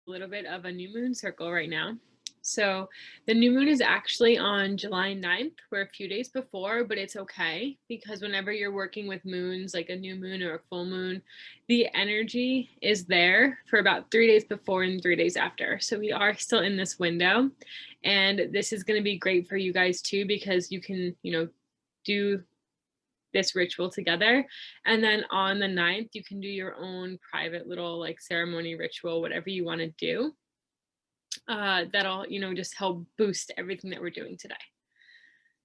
little bit of a new moon circle right now. So the new moon is actually on July 9th. We're a few days before, but it's okay because whenever you're working with moons, like a new moon or a full moon, the energy is there for about 3 days before and 3 days after. So we are still in this window, and this is going to be great for you guys too, because you can, do this ritual together. And then on the 9th, you can do your own private little like ceremony ritual, whatever you want to do. That'll, just help boost everything that we're doing today.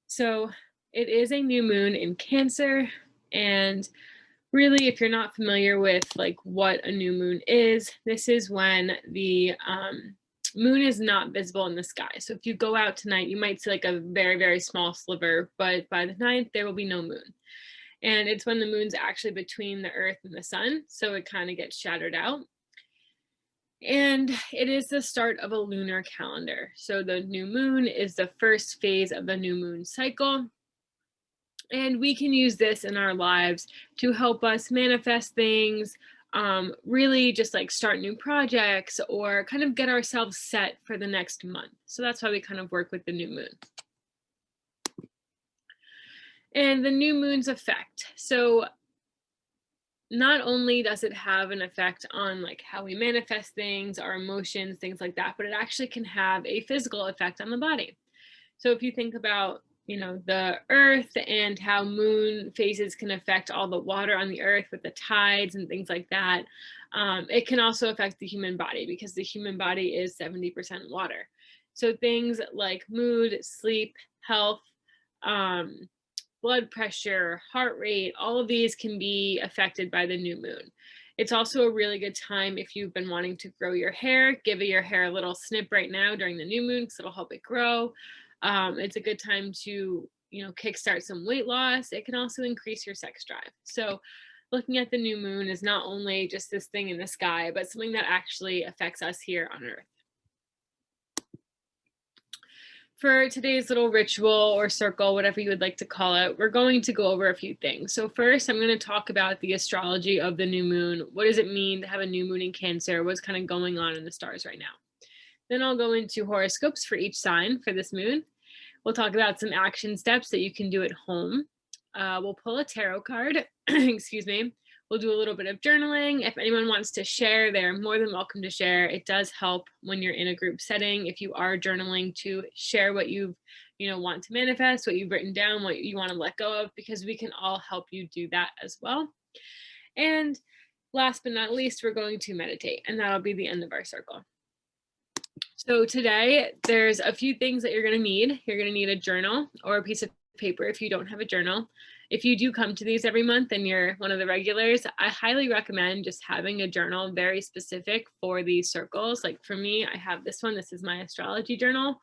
So it is a new moon in Cancer. And really, if you're not familiar with like what a new moon is, this is when the moon is not visible in the sky. So if you go out tonight, you might see like a very, very small sliver, but by the 9th, there will be no moon. And it's when the moon's actually between the earth and the sun, so it kind of gets shattered out. And it is the start of a lunar calendar. So the new moon is the first phase of the new moon cycle. And we can use this in our lives to help us manifest things, really just like start new projects or kind of get ourselves set for the next month. So that's why we kind of work with the new moon. And the new moon's effect. So not only does it have an effect on like how we manifest things, our emotions, things like that, but it actually can have a physical effect on the body. So if you think about, the earth and how moon phases can affect all the water on the earth with the tides and things like that, it can also affect the human body because the human body is 70% water. So things like mood, sleep, health, blood pressure, heart rate, all of these can be affected by the new moon. It's also a really good time if you've been wanting to grow your hair, give your hair a little snip right now during the new moon because it'll help it grow. It's a good time to, kickstart some weight loss. It can also increase your sex drive. So looking at the new moon is not only just this thing in the sky, but something that actually affects us here on Earth. For today's little ritual or circle, whatever you would like to call it, we're going to go over a few things. So first, I'm going to talk about the astrology of the new moon. What does it mean to have a new moon in Cancer? What's kind of going on in the stars right now? Then I'll go into horoscopes for each sign for this moon. We'll talk about some action steps that you can do at home. We'll pull a tarot card, excuse me. We'll do a little bit of journaling. If anyone wants to share, they're more than welcome to share. It does help when you're in a group setting, if you are journaling, to share what you've, want to manifest, what you've written down, what you want to let go of, because we can all help you do that as well. And last but not least, we're going to meditate, and that'll be the end of our circle. So today, there's a few things that you're going to need. You're going to need a journal or a piece of paper if you don't have a journal. If you do come to these every month and you're one of the regulars, I highly recommend just having a journal very specific for these circles. Like for me, I have this one. This is my astrology journal.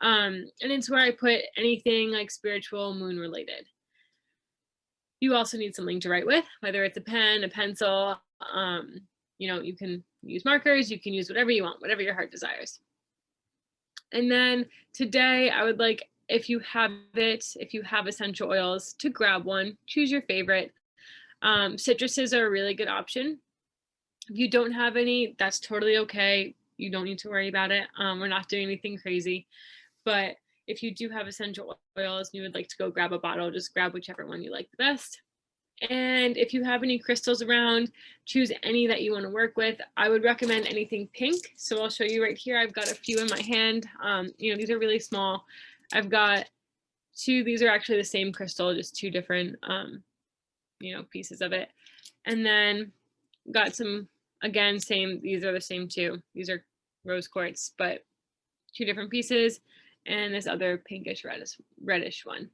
And it's where I put anything like spiritual, moon related. You also need something to write with, whether it's a pen, a pencil. You can use markers, you can use whatever you want, whatever your heart desires. And then today I would like, if you have essential oils, to grab one, choose your favorite. Citruses are a really good option. If you don't have any, that's totally okay. You don't need to worry about it. We're not doing anything crazy, but if you do have essential oils and you would like to go grab a bottle, just grab whichever one you like the best. And if you have any crystals around, choose any that you want to work with. I would recommend anything pink. So I'll show you right here. I've got a few in my hand. These are really small. I've got two. These are actually the same crystal, just two different, pieces of it. And then got some, again, same. These are the same two. These are rose quartz, but two different pieces. And this other pinkish reddish one.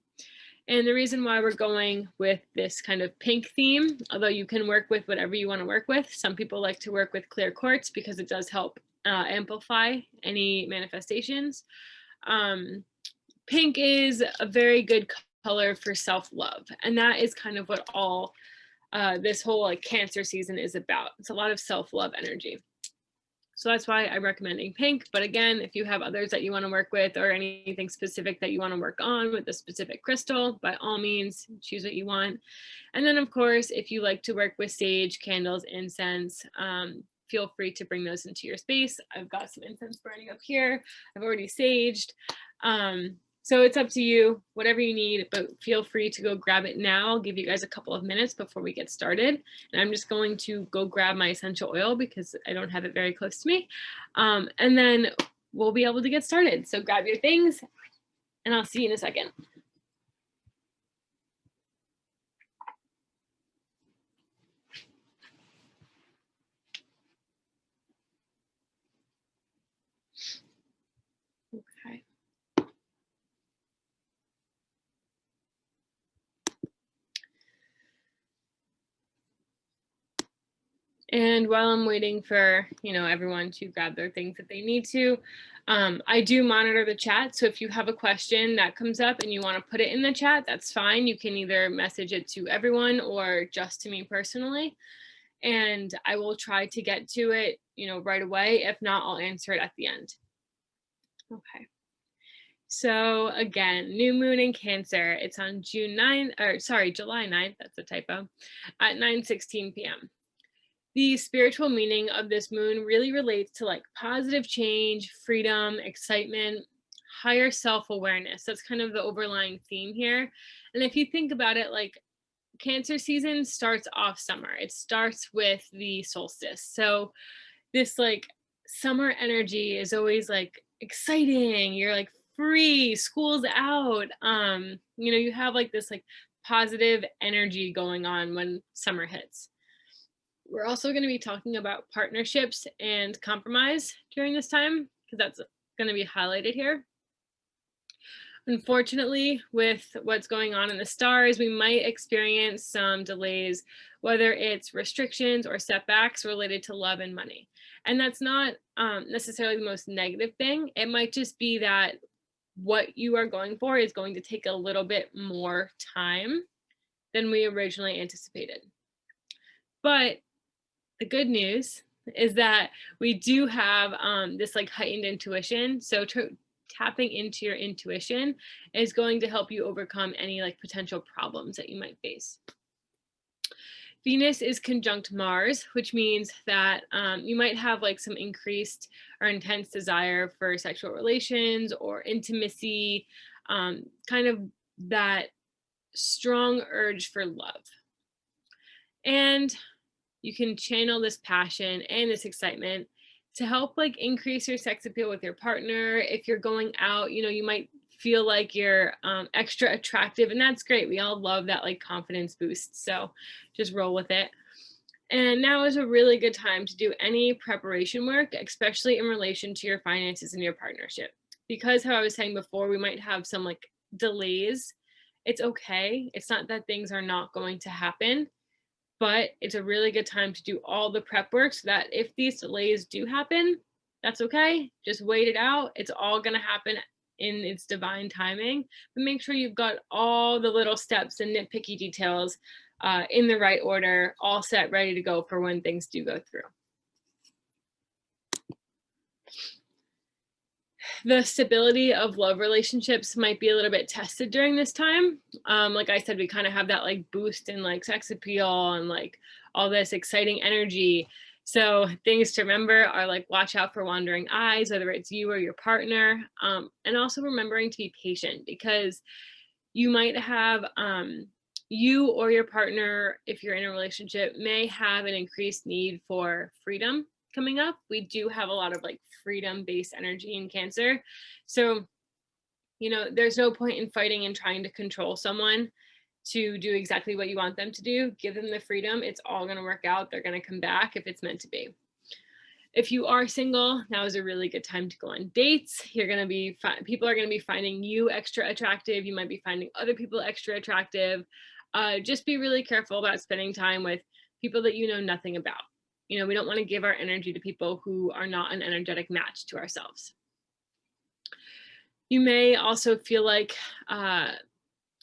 And the reason why we're going with this kind of pink theme, although you can work with whatever you want to work with, some people like to work with clear quartz because it does help amplify any manifestations. Pink is a very good color for self-love. And that is kind of what all this whole like Cancer season is about. It's a lot of self-love energy. So that's why I'm recommending pink. But again, if you have others that you want to work with or anything specific that you want to work on with a specific crystal, by all means, choose what you want. And then, of course, if you like to work with sage, candles, incense, feel free to bring those into your space. I've got some incense burning up here. I've already saged. So it's up to you, whatever you need, but feel free to go grab it now. I'll give you guys a couple of minutes before we get started. And I'm just going to go grab my essential oil because I don't have it very close to me. And then we'll be able to get started. So grab your things and I'll see you in a second. Okay. And while I'm waiting for, everyone to grab their things that they need to, I do monitor the chat. So if you have a question that comes up and you want to put it in the chat, that's fine. You can either message it to everyone or just to me personally. And I will try to get to it, right away. If not, I'll answer it at the end. Okay. So again, new moon in Cancer. It's on July 9th. That's a typo. At 9:16 p.m. The spiritual meaning of this moon really relates to like positive change, freedom, excitement, higher self-awareness. That's kind of the overlying theme here. And if you think about it, like Cancer season starts off summer. It starts with the solstice. So this like summer energy is always like exciting. You're like free, school's out. You have like this like positive energy going on when summer hits. We're also going to be talking about partnerships and compromise during this time because that's going to be highlighted here. Unfortunately, with what's going on in the stars, we might experience some delays, whether it's restrictions or setbacks related to love and money. And that's not necessarily the most negative thing. It might just be that what you are going for is going to take a little bit more time than we originally anticipated. But the good news is that we do have this like heightened intuition. So tapping into your intuition is going to help you overcome any like potential problems that you might face. Venus is conjunct Mars, which means that you might have like some increased or intense desire for sexual relations or intimacy, kind of that strong urge for love. And you can channel this passion and this excitement to help like increase your sex appeal with your partner. If you're going out, you might feel like you're extra attractive, and that's great. We all love that like confidence boost. So just roll with it. And now is a really good time to do any preparation work, especially in relation to your finances and your partnership. Because how I was saying before, we might have some like delays. It's okay. It's not that things are not going to happen. But it's a really good time to do all the prep work so that if these delays do happen, that's okay. Just wait it out. It's all going to happen in its divine timing. But make sure you've got all the little steps and nitpicky details in the right order, all set, ready to go for when things do go through. The stability of love relationships might be a little bit tested during this time. Like I said, we kind of have that like boost in like sex appeal and like all this exciting energy. So things to remember are like watch out for wandering eyes, whether it's you or your partner, and also remembering to be patient because you might have you or your partner, if you're in a relationship, may have an increased need for freedom coming up. We do have a lot of like freedom-based energy in Cancer. So, there's no point in fighting and trying to control someone to do exactly what you want them to do. Give them the freedom. It's all going to work out. They're going to come back if it's meant to be. If you are single, now is a really good time to go on dates. You're going to be, people are going to be finding you extra attractive. You might be finding other people extra attractive. Just be really careful about spending time with people that you know nothing about. We don't want to give our energy to people who are not an energetic match to ourselves. You may also feel like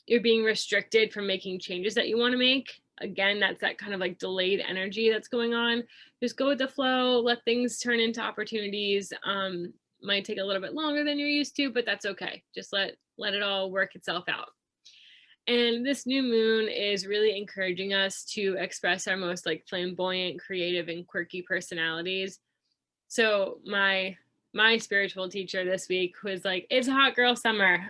you're being restricted from making changes that you want to make. Again, that's that kind of like delayed energy that's going on. Just go with the flow, let things turn into opportunities. Might take a little bit longer than you're used to, but that's okay. Just let it all work itself out. And this new moon is really encouraging us to express our most like flamboyant, creative, and quirky personalities. So my spiritual teacher this week was like, it's hot girl summer.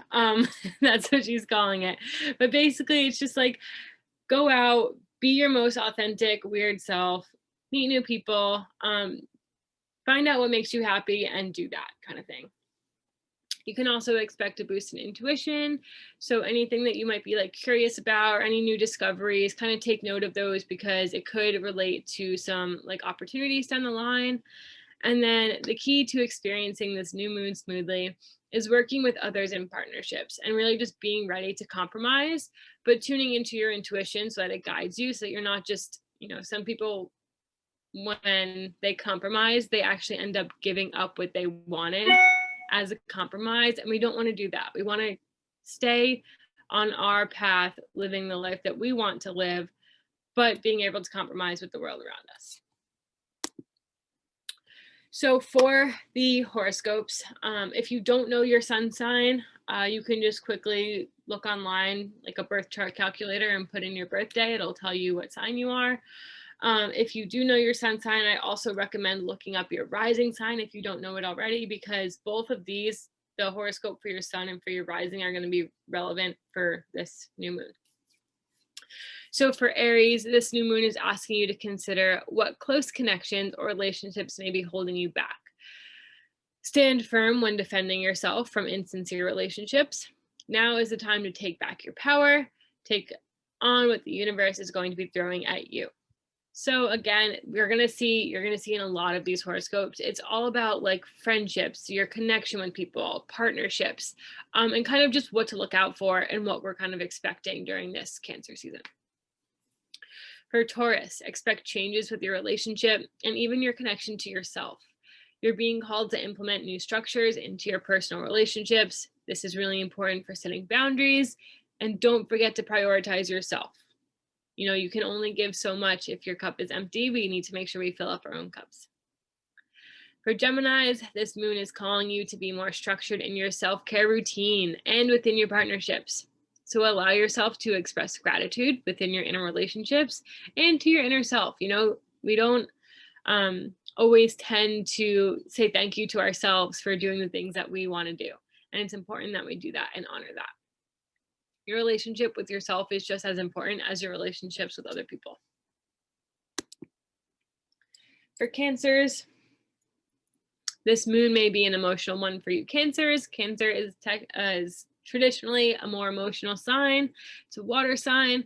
That's what she's calling it. But basically it's just like, go out, be your most authentic, weird self, meet new people, find out what makes you happy and do that kind of thing. You can also expect a boost in intuition. So anything that you might be like curious about or any new discoveries, kind of take note of those because it could relate to some like opportunities down the line. And then the key to experiencing this new moon smoothly is working with others in partnerships and really just being ready to compromise, but tuning into your intuition so that it guides you so that you're not just, some people, when they compromise, they actually end up giving up what they wanted as a compromise. And we don't want to do that. We want to stay on our path, living the life that we want to live, but being able to compromise with the world around us. So for the horoscopes, if you don't know your sun sign, you can just quickly look online, like a birth chart calculator, and put in your birthday. It'll tell you what sign you are. If you do know your sun sign, I also recommend looking up your rising sign if you don't know it already, because both of these, the horoscope for your sun and for your rising, are going to be relevant for this new moon. So for Aries, this new moon is asking you to consider what close connections or relationships may be holding you back. Stand firm when defending yourself from insincere relationships. Now is the time to take back your power, take on what the universe is going to be throwing at you. So again, you're going to see in a lot of these horoscopes, it's all about like friendships, your connection with people, partnerships, and kind of just what to look out for and what we're kind of expecting during this Cancer season. For Taurus, expect changes with your relationship and even your connection to yourself. You're being called to implement new structures into your personal relationships. This is really important for setting boundaries, and don't forget to prioritize yourself. You can only give so much if your cup is empty. We need to make sure we fill up our own cups. For Geminis, this moon is calling you to be more structured in your self-care routine and within your partnerships. So allow yourself to express gratitude within your inner relationships and to your inner self. We don't always tend to say thank you to ourselves for doing the things that we want to do. And it's important that we do that and honor that. Your relationship with yourself is just as important as your relationships with other people. For Cancers, this moon may be an emotional one for you Cancers. Cancer is traditionally a more emotional sign. It's a water sign.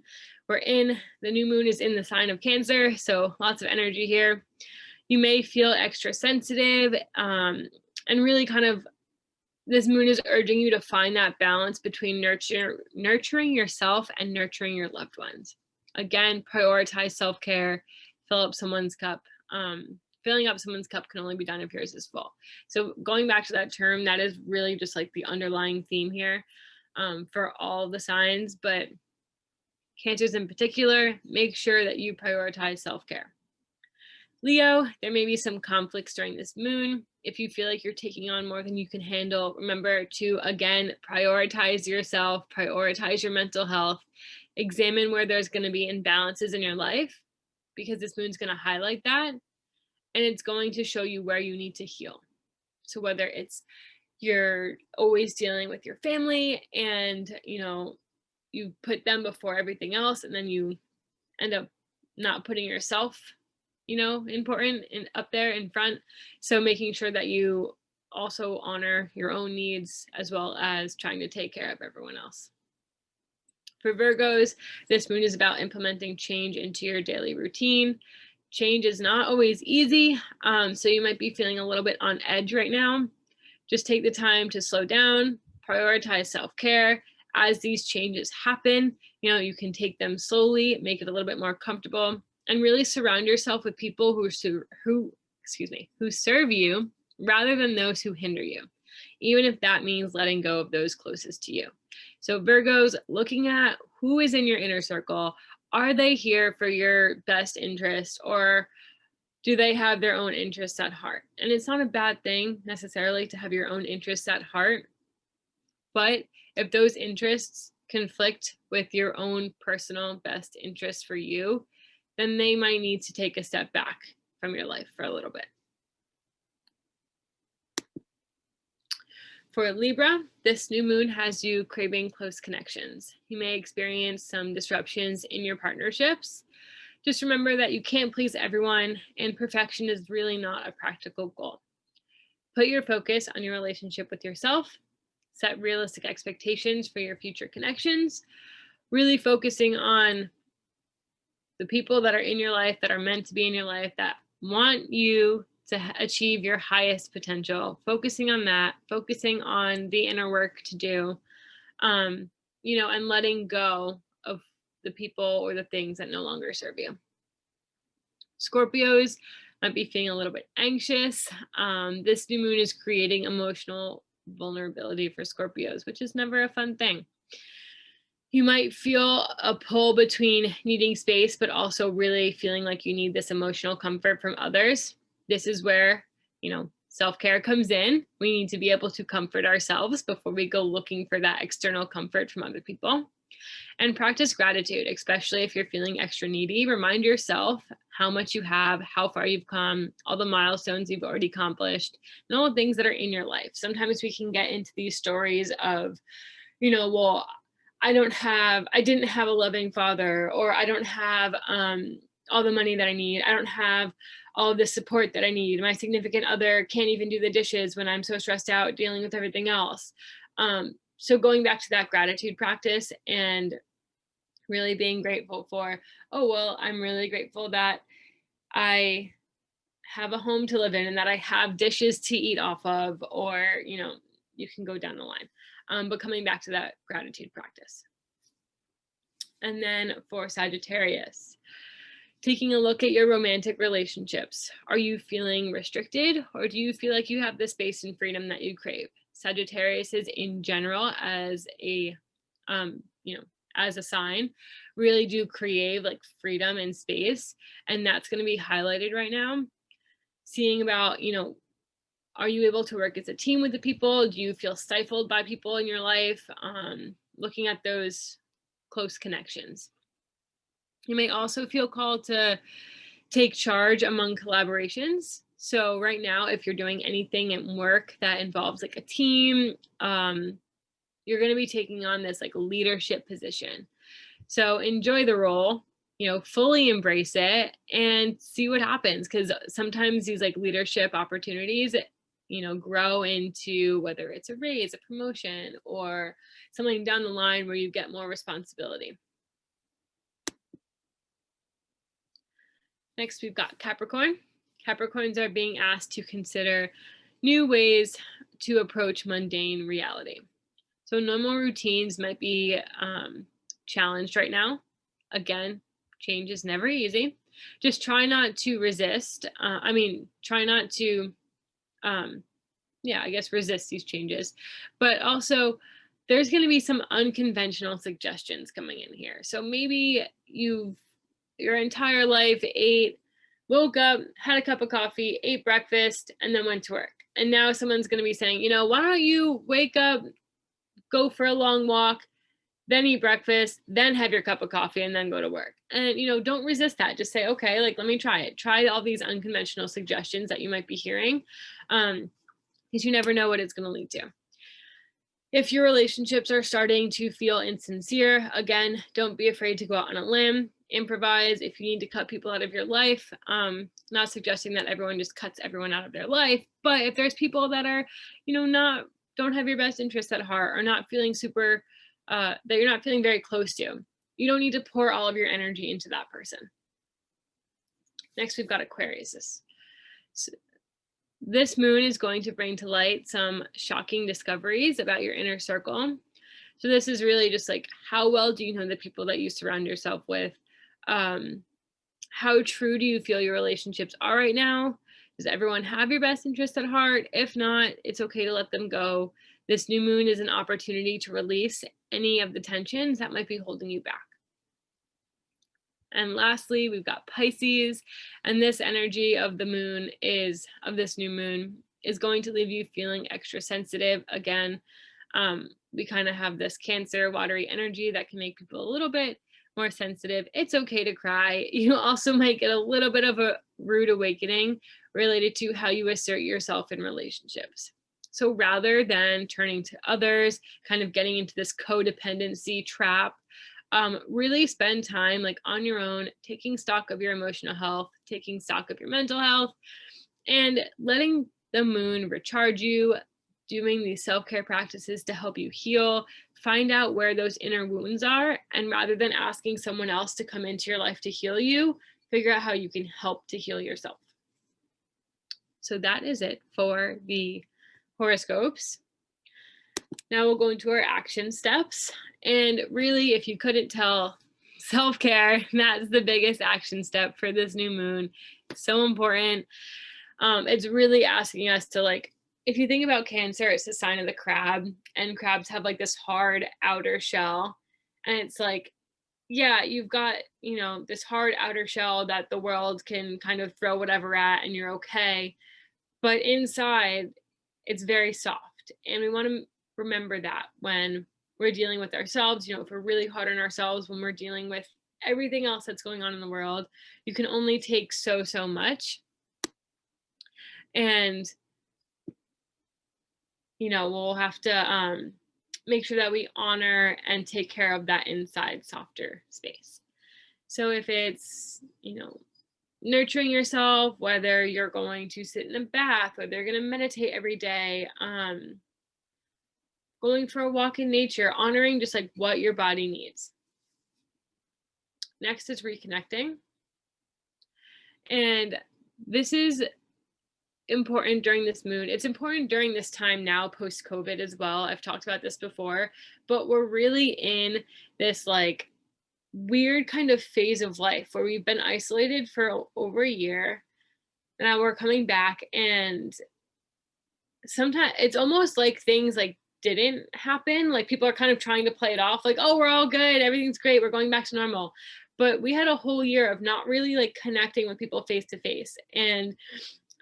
The new moon is in the sign of Cancer, so lots of energy here. You may feel extra sensitive, and really kind of this moon is urging you to find that balance between nurturing yourself and nurturing your loved ones. Again, prioritize self-care, fill up someone's cup. Filling up someone's cup can only be done if yours is full. So going back to that term, that is really just like the underlying theme here for all the signs, but Cancers in particular, make sure that you prioritize self-care. Leo, there may be some conflicts during this moon. If you feel like you're taking on more than you can handle, remember to, again, prioritize yourself, prioritize your mental health, examine where there's going to be imbalances in your life, because this moon's going to highlight that, and it's going to show you where you need to heal. So whether it's you're always dealing with your family and, you put them before everything else, and then you end up not putting yourself important and up there in front. So making sure that you also honor your own needs as well as trying to take care of everyone else. For Virgos, this moon is about implementing change into your daily routine. Change is not always easy, so you might be feeling a little bit on edge right now. Just take the time to slow down, prioritize self-care. As these changes happen, you can take them slowly, make it a little bit more comfortable, and really surround yourself with people who serve you rather than those who hinder you, even if that means letting go of those closest to you. So Virgos, looking at who is in your inner circle, are they here for your best interest, or do they have their own interests at heart? And it's not a bad thing necessarily to have your own interests at heart, but if those interests conflict with your own personal best interest for you, then they might need to take a step back from your life for a little bit. For Libra, this new moon has you craving close connections. You may experience some disruptions in your partnerships. Just remember that you can't please everyone, and perfection is really not a practical goal. Put your focus on your relationship with yourself. Set realistic expectations for your future connections, really focusing on the people that are in your life, that are meant to be in your life, that want you to achieve your highest potential, focusing on that, focusing on the inner work to do, and letting go of the people or the things that no longer serve you. Scorpios might be feeling a little bit anxious. This new moon is creating emotional vulnerability for Scorpios, which is never a fun thing. You might feel a pull between needing space, but also really feeling like you need this emotional comfort from others. This is where, self-care comes in. We need to be able to comfort ourselves before we go looking for that external comfort from other people. And practice gratitude, especially if you're feeling extra needy. Remind yourself how much you have, how far you've come, all the milestones you've already accomplished, and all the things that are in your life. Sometimes we can get into these stories of, well, I didn't have a loving father, or I don't have all the money that I need. I don't have all the support that I need. My significant other can't even do the dishes when I'm so stressed out dealing with everything else. So going back to that gratitude practice and really being grateful for, I'm really grateful that I have a home to live in and that I have dishes to eat off of, or, you can go down the line. But coming back to that gratitude practice. And then for Sagittarius, taking a look at your romantic relationships. Are you feeling restricted, or do you feel like you have the space and freedom that you crave? Sagittarius is in general as a, as a sign, really do crave like freedom and space. And that's going to be highlighted right now. Seeing about, are you able to work as a team with the people? Do you feel stifled by people in your life? Looking at those close connections. You may also feel called to take charge among collaborations. So right now, if you're doing anything at work that involves like a team, you're going to be taking on this like leadership position. So enjoy the role, fully embrace it and see what happens. Because sometimes these like leadership opportunities, grow into whether it's a raise, a promotion, or something down the line where you get more responsibility. Next, we've got Capricorn. Capricorns are being asked to consider new ways to approach mundane reality. So normal routines might be challenged right now. Again, change is never easy. Just try not to resist. Try not to, resist these changes. But also, there's going to be some unconventional suggestions coming in here. So maybe your entire life woke up, had a cup of coffee, ate breakfast, and then went to work. And now someone's going to be saying, why don't you wake up, go for a long walk, then eat breakfast, then have your cup of coffee, and then go to work. And, don't resist that. Just say, okay, let me try it. Try all these unconventional suggestions that you might be hearing, because you never know what it's going to lead to. If your relationships are starting to feel insincere, again, don't be afraid to go out on a limb. Improvise if you need to cut people out of your life. Not suggesting that everyone just cuts everyone out of their life, but if there's people that are, don't have your best interests at heart, or not feeling that you're not feeling very close to, you don't need to pour all of your energy into that person. Next, we've got Aquarius. This moon is going to bring to light some shocking discoveries about your inner circle. So this is really just like, how well do you know the people that you surround yourself with? How true do you feel your relationships are right now? Does everyone have your best interest at heart? If not, it's okay to let them go. This new moon is an opportunity to release any of the tensions that might be holding you back. And lastly, we've got Pisces, and this energy of this new moon is going to leave you feeling extra sensitive. Again, we kind of have this Cancer watery energy that can make people a little bit more sensitive. It's okay to cry. You also might get a little bit of a rude awakening related to how you assert yourself in relationships. So rather than turning to others, kind of getting into this codependency trap, really spend time like on your own, taking stock of your emotional health, taking stock of your mental health, and letting the moon recharge you, doing these self-care practices to help you heal, find out where those inner wounds are, and rather than asking someone else to come into your life to heal you, figure out how you can help to heal yourself. So that is it for the horoscopes. Now we'll go into our action steps. And really, if you couldn't tell, self-care, that's the biggest action step for this new moon. It's so important. It's really asking us to, like, if you think about Cancer, it's the sign of the crab, and crabs have like this hard outer shell. And it's like, yeah, you've got, you know, this hard outer shell that the world can kind of throw whatever at and you're okay. But inside, it's very soft. And we want to remember that when we're dealing with ourselves, you know, if we're really hard on ourselves, when we're dealing with everything else that's going on in the world, you can only take so much. And, you know, we'll have to make sure that we honor and take care of that inside softer space. So if it's, you know, nurturing yourself, whether you're going to sit in a bath, whether you're going to meditate every day, going for a walk in nature, honoring just like what your body needs. Next is reconnecting. And this is important during this moon. It's important during this time now, post-COVID as well. I've talked about this before, but we're really in this like weird kind of phase of life where we've been isolated for over a year. And now we're coming back, and sometimes it's almost like things like didn't happen. Like people are kind of trying to play it off like, oh, we're all good, everything's great, we're going back to normal. But we had a whole year of not really like connecting with people face to face. And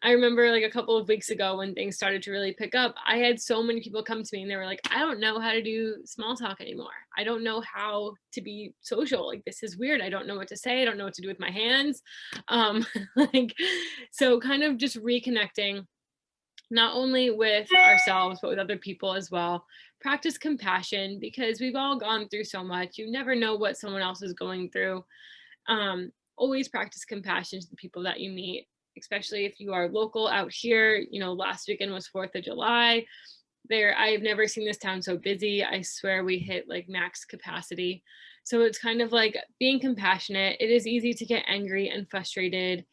I remember like a couple of weeks ago when things started to really pick up, I had so many people come to me and they were like, I don't know how to do small talk anymore. I don't know how to be social. Like, this is weird. I don't know what to say. I don't know what to do with my hands. Like, so kind of just reconnecting, not only with ourselves, but with other people as well. Practice compassion, because we've all gone through so much. You never know what someone else is going through. Always practice compassion to the people that you meet, especially if you are local out here. You know, last weekend was 4th of July. I've never seen this town so busy. I swear we hit like max capacity. So it's kind of like being compassionate. It is easy to get angry and frustrated,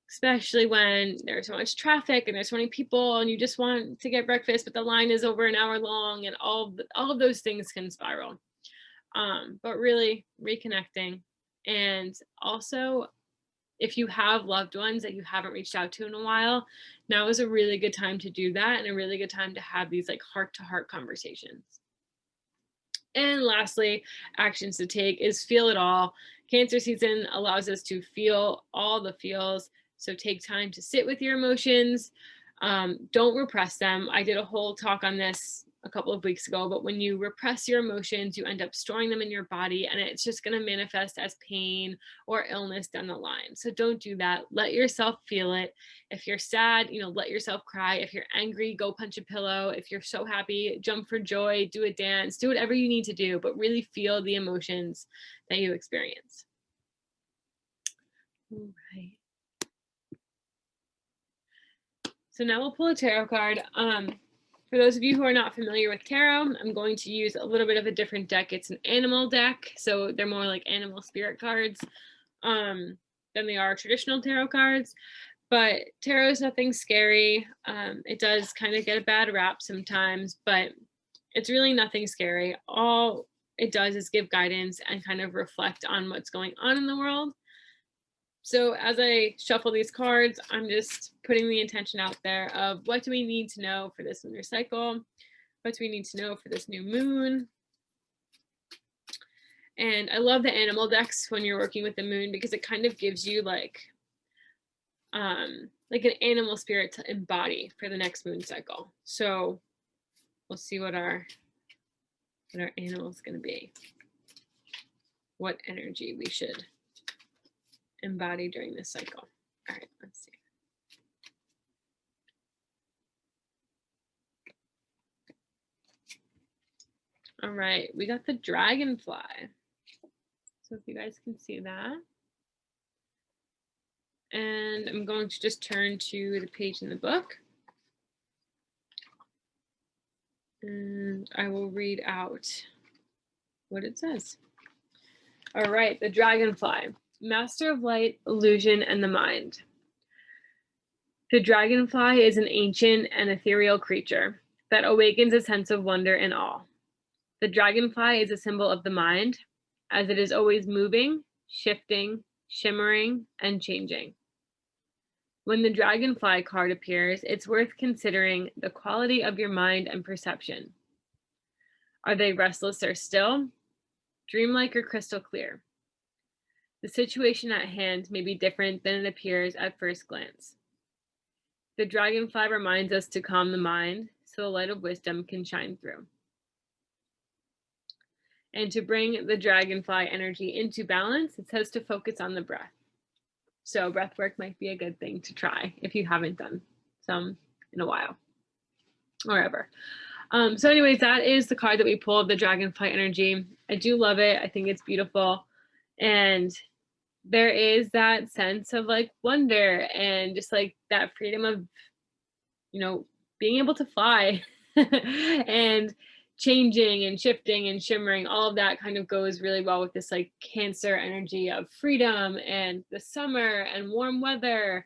especially when there's so much traffic and there's so many people and you just want to get breakfast, but the line is over an hour long, and all of those things can spiral. But really reconnecting. And also, if you have loved ones that you haven't reached out to in a while, now is a really good time to do that, and a really good time to have these like heart-to-heart conversations. And lastly, actions to take is feel it all. Cancer season allows us to feel all the feels. So take time to sit with your emotions. Don't repress them. I did a whole talk on this a couple of weeks ago, but when you repress your emotions, you end up storing them in your body, and it's just going to manifest as pain or illness down the line. So don't do that. Let yourself feel it. If you're sad, you know, let yourself cry. If you're angry, go punch a pillow. If you're so happy, jump for joy, do a dance, do whatever you need to do, but really feel the emotions that you experience. All right. So now we'll pull a tarot card. For those of you who are not familiar with tarot, I'm going to use a little bit of a different deck. It's an animal deck, so they're more like animal spirit cards than they are traditional tarot cards. But tarot is nothing scary. It does kind of get a bad rap sometimes, but it's really nothing scary. All it does is give guidance and kind of reflect on what's going on in the world. So as I shuffle these cards, I'm just putting the intention out there of what do we need to know for this lunar cycle? What do we need to know for this new moon? And I love the animal decks when you're working with the moon, because it kind of gives you like an animal spirit to embody for the next moon cycle. So we'll see what our what our animal is going to be, what energy we should embody during this cycle. All right, let's see. All right, we got the dragonfly. So if you guys can see that. And I'm going to just turn to the page in the book. And I will read out what it says. All right, the dragonfly, master of light, illusion, and the mind. The dragonfly is an ancient and ethereal creature that awakens a sense of wonder and awe. The dragonfly is a symbol of the mind, as it is always moving, shifting, shimmering, and changing. When the dragonfly card appears, it's worth considering the quality of your mind and perception. Are they restless or still, dreamlike or crystal clear? The situation at hand may be different than it appears at first glance. The dragonfly reminds us to calm the mind so the light of wisdom can shine through. And to bring the dragonfly energy into balance, it says to focus on the breath. So breath work might be a good thing to try if you haven't done some in a while or ever. So anyways, that is the card that we pulled, the dragonfly energy. I do love it. I think it's beautiful. And there is that sense of like wonder and just like that freedom of, you know, being able to fly and changing and shifting and shimmering. All of that kind of goes really well with this like Cancer energy of freedom and the summer and warm weather.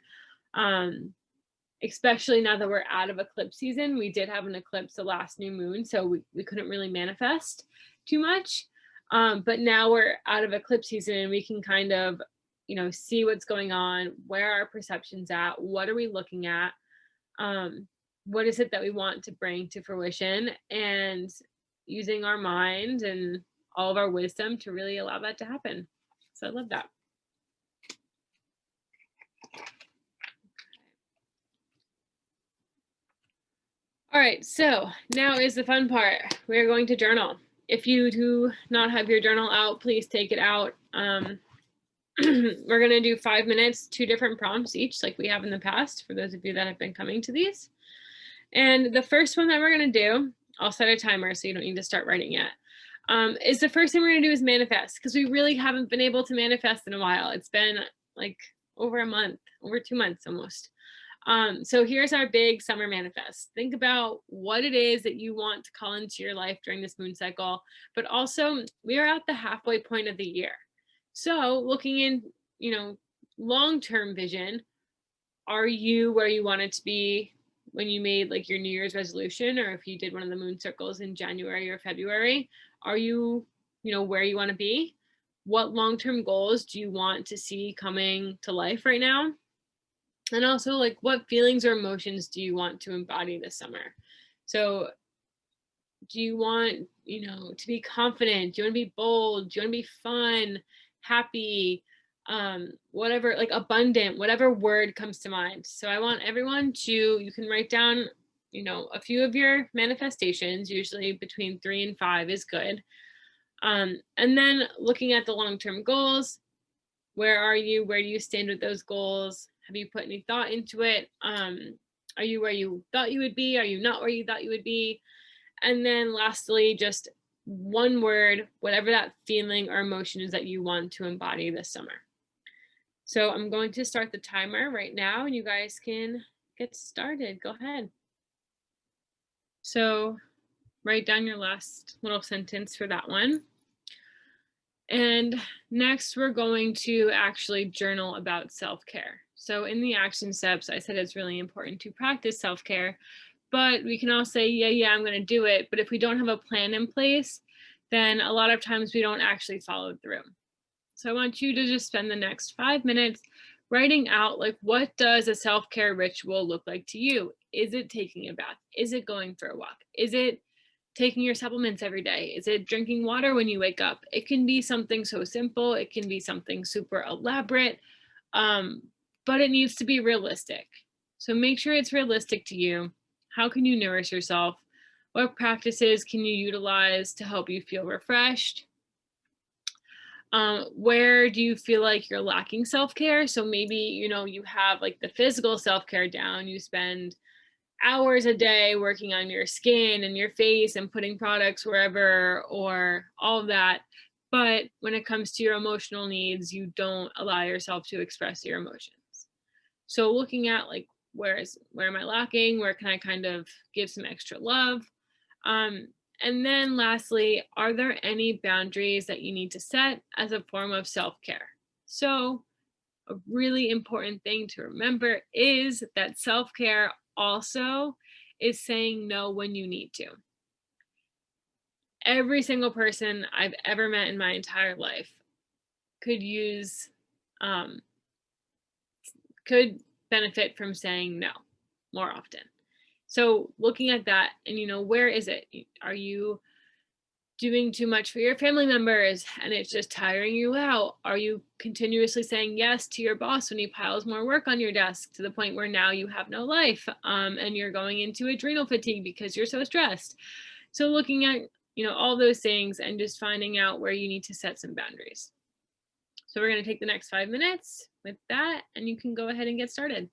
Especially now that we're out of eclipse season. We did have an eclipse the last new moon, so we couldn't really manifest too much. But now we're out of eclipse season and we can kind of, you know, see what's going on, where our perception's at, what are we looking at, what is it that we want to bring to fruition, and using our mind and all of our wisdom to really allow that to happen. So I love that. All right, so now is the fun part. We're going to journal. If you do not have your journal out, please take it out. We're going to do 5 minutes, 2 different prompts each, like we have in the past, for those of you that have been coming to these. And the first one that we're going to do, I'll set a timer so you don't need to start writing yet, is the first thing we're going to do is manifest, because we really haven't been able to manifest in a while. It's been like over a month, over 2 months almost. So here's our big summer manifest. Think about what it is that you want to call into your life during this moon cycle, but also we are at the halfway point of the year. So looking in, you know, long-term vision, are you where you wanted to be when you made like your New Year's resolution, or if you did one of the moon circles in January or February? Are you, you know, where you want to be? What long-term goals do you want to see coming to life right now? And also, like, what feelings or emotions do you want to embody this summer? So do you want, you know, to be confident? Do you want to be bold? Do you want to be fun, happy, whatever, like abundant, whatever word comes to mind? So I want everyone to, you can write down, you know, a few of your manifestations, usually between 3 and 5 is good. And then looking at the long-term goals, where are you? Where do you stand with those goals? Have you put any thought into it? Are you where you thought you would be? Are you not where you thought you would be? And then lastly, just one word, whatever that feeling or emotion is that you want to embody this summer. So I'm going to start the timer right now and you guys can get started. Go ahead. So write down your last little sentence for that one. And next, we're going to actually journal about self-care. So in the action steps, I said it's really important to practice self-care, but we can all say, yeah, I'm going to do it. But if we don't have a plan in place, then a lot of times we don't actually follow through. So I want you to just spend the next 5 minutes writing out, like, what does a self-care ritual look like to you? Is it taking a bath? Is it going for a walk? Is it taking your supplements every day? Is it drinking water when you wake up? It can be something so simple. It can be something super elaborate, but it needs to be realistic. So make sure it's realistic to you. How can you nourish yourself? What practices can you utilize to help you feel refreshed? Where do you feel like you're lacking self-care? So maybe, you have like the physical self-care down. You spend hours a day working on your skin and your face and putting products wherever or all of that. But when it comes to your emotional needs, you don't allow yourself to express your emotions. So looking at like where am I lacking? Where can I kind of give some extra love? Um, and then lastly, are there any boundaries that you need to set as a form of self-care? So a really important thing to remember is that self-care also is saying no when you need to. Every single person I've ever met in my entire life could use um, could benefit from saying no more often. So looking at that and where is it? Are you doing too much for your family members and it's just tiring you out? Are you continuously saying yes to your boss when he piles more work on your desk to the point where now you have no life, and you're going into adrenal fatigue because you're so stressed? So looking at all those things and just finding out where you need to set some boundaries. So we're going to take the next 5 minutes with that and you can go ahead and get started.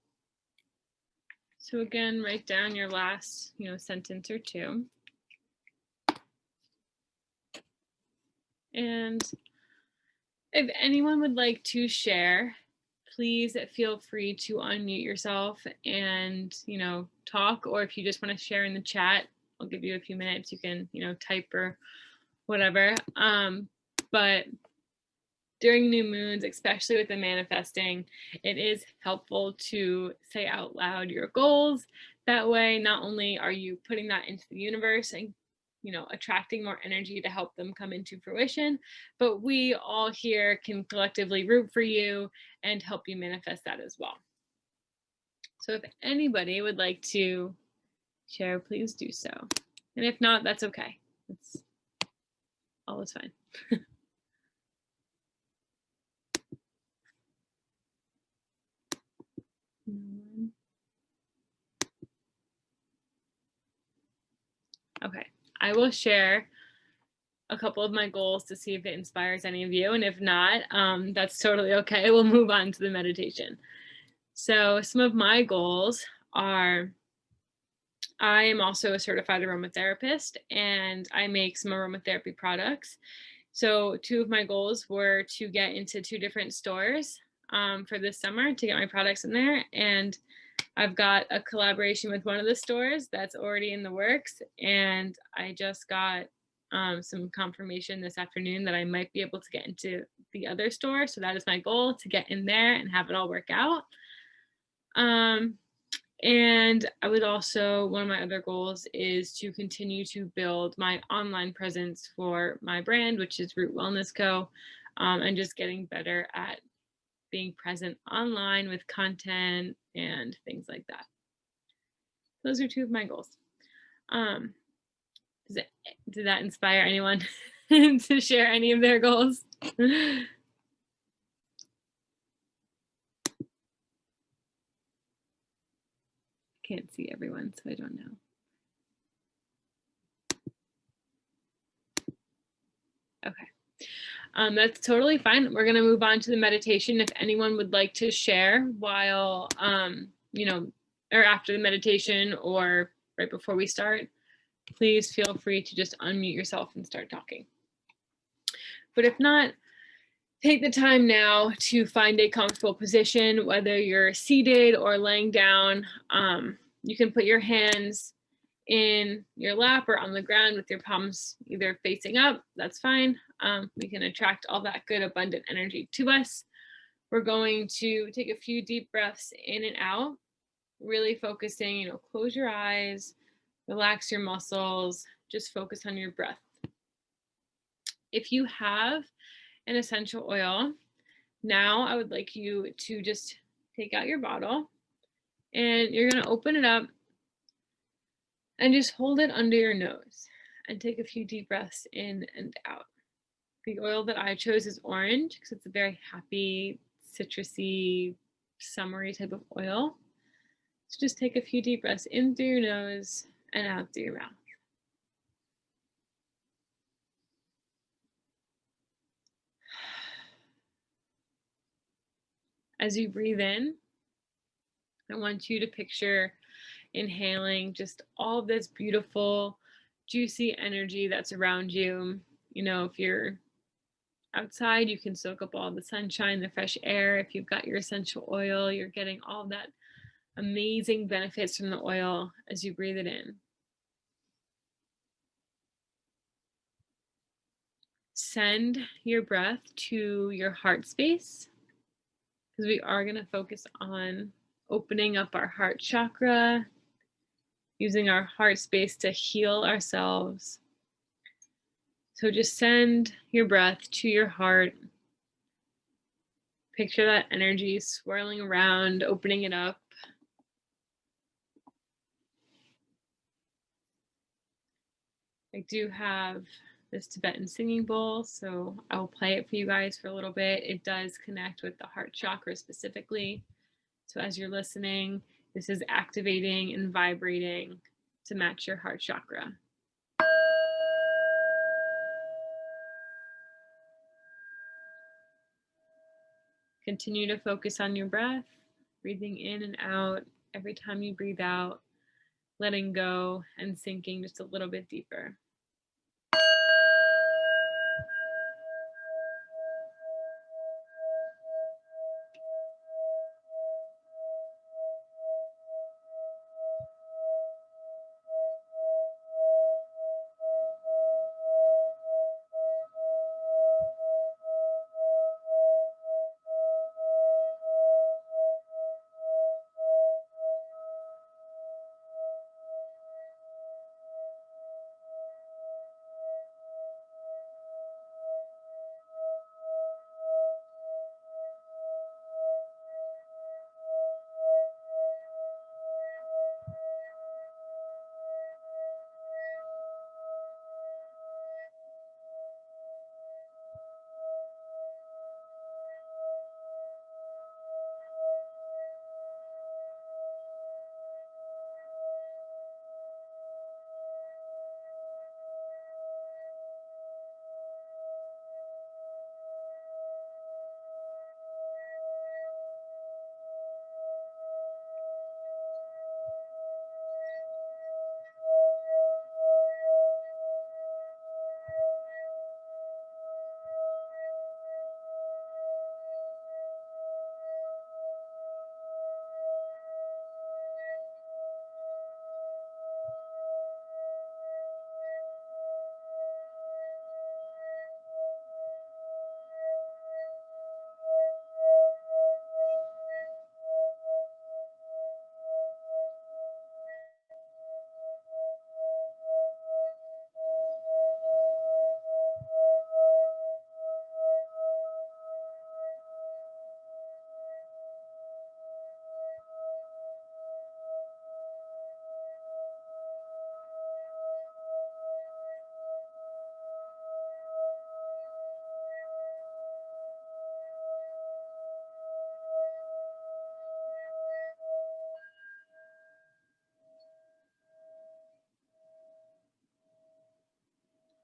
So again, write down your last sentence or two. And if anyone would like to share, please feel free to unmute yourself and, talk, or if you just want to share in the chat, I'll give you a few minutes. You can, type or whatever. But during new moons, especially with the manifesting, it is helpful to say out loud your goals. That way, not only are you putting that into the universe and attracting more energy to help them come into fruition, but we all here can collectively root for you and help you manifest that as well. So if anybody would like to share, please do so. And if not, that's okay. It's all is fine. Okay, I will share a couple of my goals to see if it inspires any of you. And if not, that's totally okay. We'll move on to the meditation. So some of my goals are, I am also a certified aromatherapist and I make some aromatherapy products. So 2 of my goals were to get into 2 different stores for this summer to get my products in there. And I've got a collaboration with one of the stores that's already in the works. And I just got some confirmation this afternoon that I might be able to get into the other store. So that is my goal, to get in there and have it all work out. And I would also, one of my other goals is to continue to build my online presence for my brand, which is Root Wellness Co. And just getting better at being present online with content and things like that. Those are 2 of my goals. Did that inspire anyone to share any of their goals? Can't see everyone, so I don't know. Okay. That's totally fine. We're going to move on to the meditation. If anyone would like to share while, or after the meditation or right before we start, please feel free to just unmute yourself and start talking. But if not, take the time now to find a comfortable position, whether you're seated or laying down. You can put your hands in your lap or on the ground with your palms either facing up, that's fine. We can attract all that good abundant energy to us. We're going to take a few deep breaths in and out, really focusing, close your eyes, relax your muscles, just focus on your breath. If you have an essential oil, now I would like you to just take out your bottle and you're going to open it up and just hold it under your nose and take a few deep breaths in and out. The oil that I chose is orange because it's a very happy, citrusy, summery type of oil. So just take a few deep breaths in through your nose and out through your mouth. As you breathe in, I want you to picture inhaling just all this beautiful, juicy energy that's around you. You know, if you're outside, you can soak up all the sunshine, the fresh air. If you've got your essential oil, you're getting all that amazing benefits from the oil as you breathe it in. Send your breath to your heart space, because we are going to focus on opening up our heart chakra, using our heart space to heal ourselves. So just send your breath to your heart. Picture that energy swirling around, opening it up. I do have this Tibetan singing bowl, so I will play it for you guys for a little bit. It does connect with the heart chakra specifically. So as you're listening, this is activating and vibrating to match your heart chakra. Continue to focus on your breath, breathing in and out. Every time you breathe out, letting go and sinking just a little bit deeper.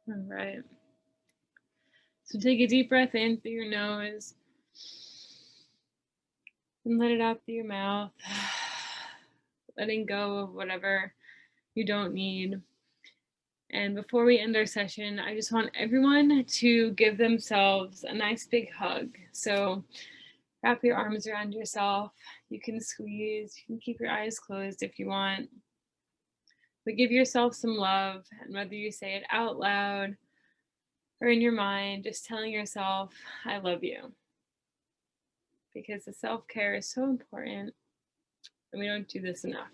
All right. So take a deep breath in through your nose and let it out through your mouth, letting go of whatever you don't need. And before we end our session, I just want everyone to give themselves a nice big hug. So wrap your arms around yourself. You can squeeze, you can keep your eyes closed if you want. But give yourself some love, and whether you say it out loud or in your mind, just telling yourself, I love you. Because the self-care is so important, and we don't do this enough.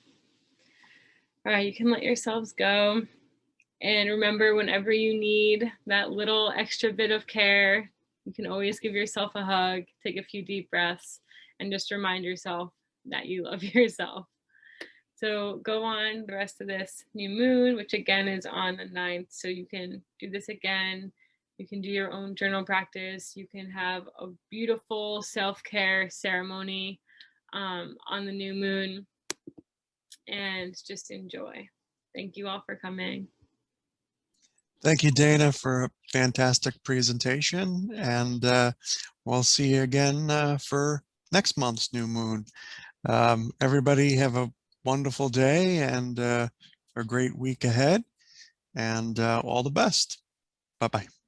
All right, you can let yourselves go. And remember, whenever you need that little extra bit of care, you can always give yourself a hug, take a few deep breaths, and just remind yourself that you love yourself. So go on the rest of this new moon, which again is on the 9th. So you can do this again. You can do your own journal practice. You can have a beautiful self-care ceremony on the new moon and just enjoy. Thank you all for coming. Thank you, Dana, for a fantastic presentation. And we'll see you again for next month's new moon. Everybody have a wonderful day and a great week ahead, and all the best. Bye-bye.